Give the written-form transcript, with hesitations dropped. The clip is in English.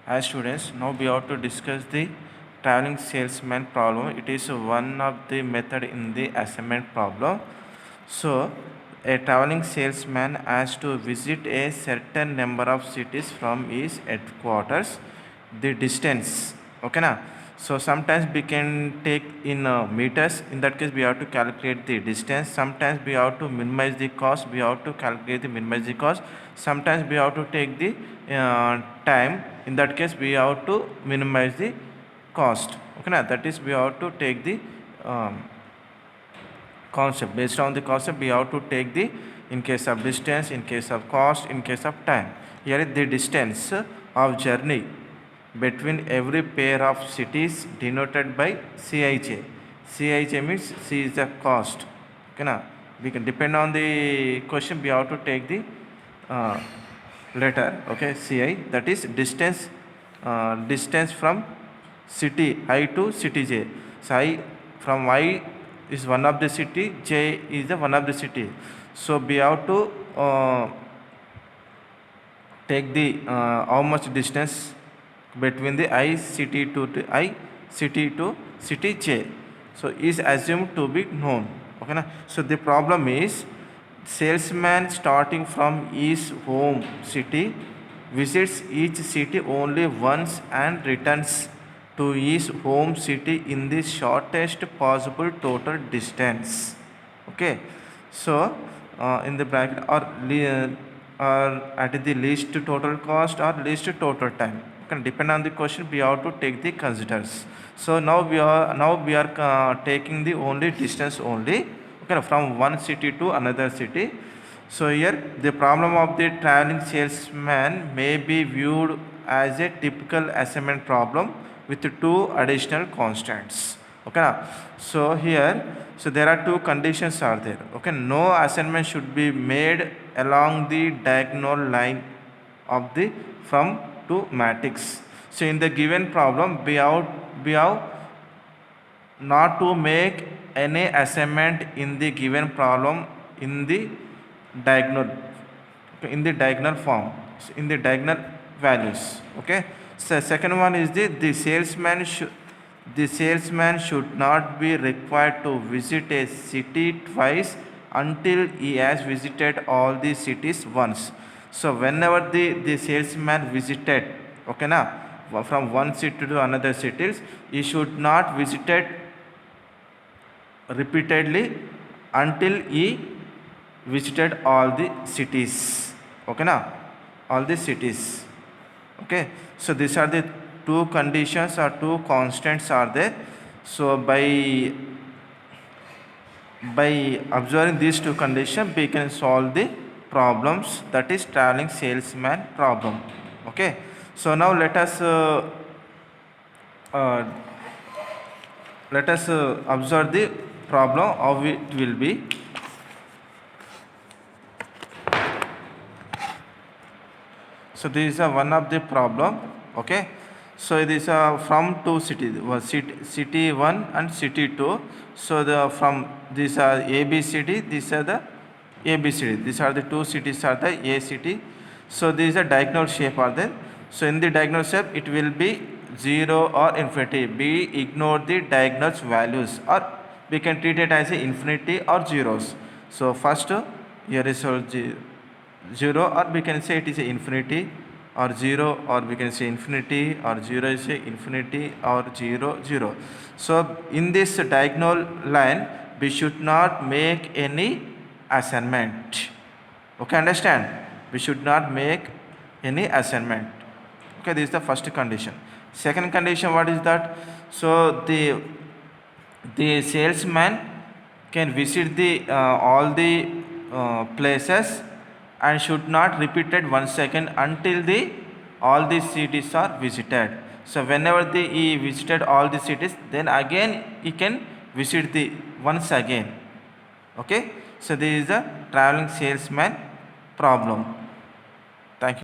As students, now we have to discuss the traveling salesman problem. It is one of the method in the assignment problem. So, a traveling salesman has to visit a certain number of cities from his headquarters. The distance, okay na? So sometimes we can take in meters. In that case, we have to calculate the distance. Sometimes we have to minimize the cost. We have to calculate the minimize the cost. Sometimes we have to take the time. In that case, we have to minimize the cost. Okay, na? That is, we have to take the concept. Based on the concept, we have to take the in case of distance, in case of cost, in case of time. Here is the distance of journey between every pair of cities denoted by Cij. Cij means C is the cost. Okay, na? We can depend on the question. We have to take the letter. Okay, Ci, that is distance. Distance from city I to city J. So I from I is one of the city, J is the one of the city. So we have to take the how much distance between the I city to I city to city J. So is assumed to be known. Okay, na? So the problem is salesman starting from his home city visits each city only once and returns to his home city in the shortest possible total distance. Okay, so in the bracket or at the least total cost or least total time. Okay, depend on the question, we have to take the considers. So now we are taking the only distance only. Okay, from one city to another city. So here the problem of the traveling salesman may be viewed as a typical assignment problem with two additional constants. Okay, now, so here, so there are two conditions are there. Okay, no assignment should be made along the diagonal line of the from to matrix. So in the given problem, we have not to make any assignment in the given problem in the diagonal, in the diagonal form, in the diagonal values. Okay, so second one is the salesman should not be required to visit a city twice until he has visited all the cities once. So whenever the salesman visited, okay na, from one city to another cities, he should not visited repeatedly until he visited all the cities. Okay na, all the cities. Okay, so these are the two conditions or two constants are there. So by observing these two conditions, we can solve the problems, that is traveling salesman problem. Okay, so now let us observe the problem, how it will be. So this is one of the problem. Okay, so it is from two cities, city 1 and city 2. So the from these are ABCD, these are the ABCD, these are the two cities are the A city. So this is a diagonal shape are there. So in the diagonal shape it will be 0 or infinity. We ignore the diagonal values, or we can treat it as a infinity or zeros. So first here is 0, or we can say it is a infinity or 0, or we can say infinity or 0 is a infinity or 0 0. So in this diagonal line we should not make any assignment. Okay, understand, we should not make any assignment. Okay, this is the first condition. Second condition, what is that? So the salesman can visit the all the places and should not repeat it once again until the all the cities are visited. So whenever he visited all the cities, then again he can visit the once again. Okay, so this is the traveling salesman problem.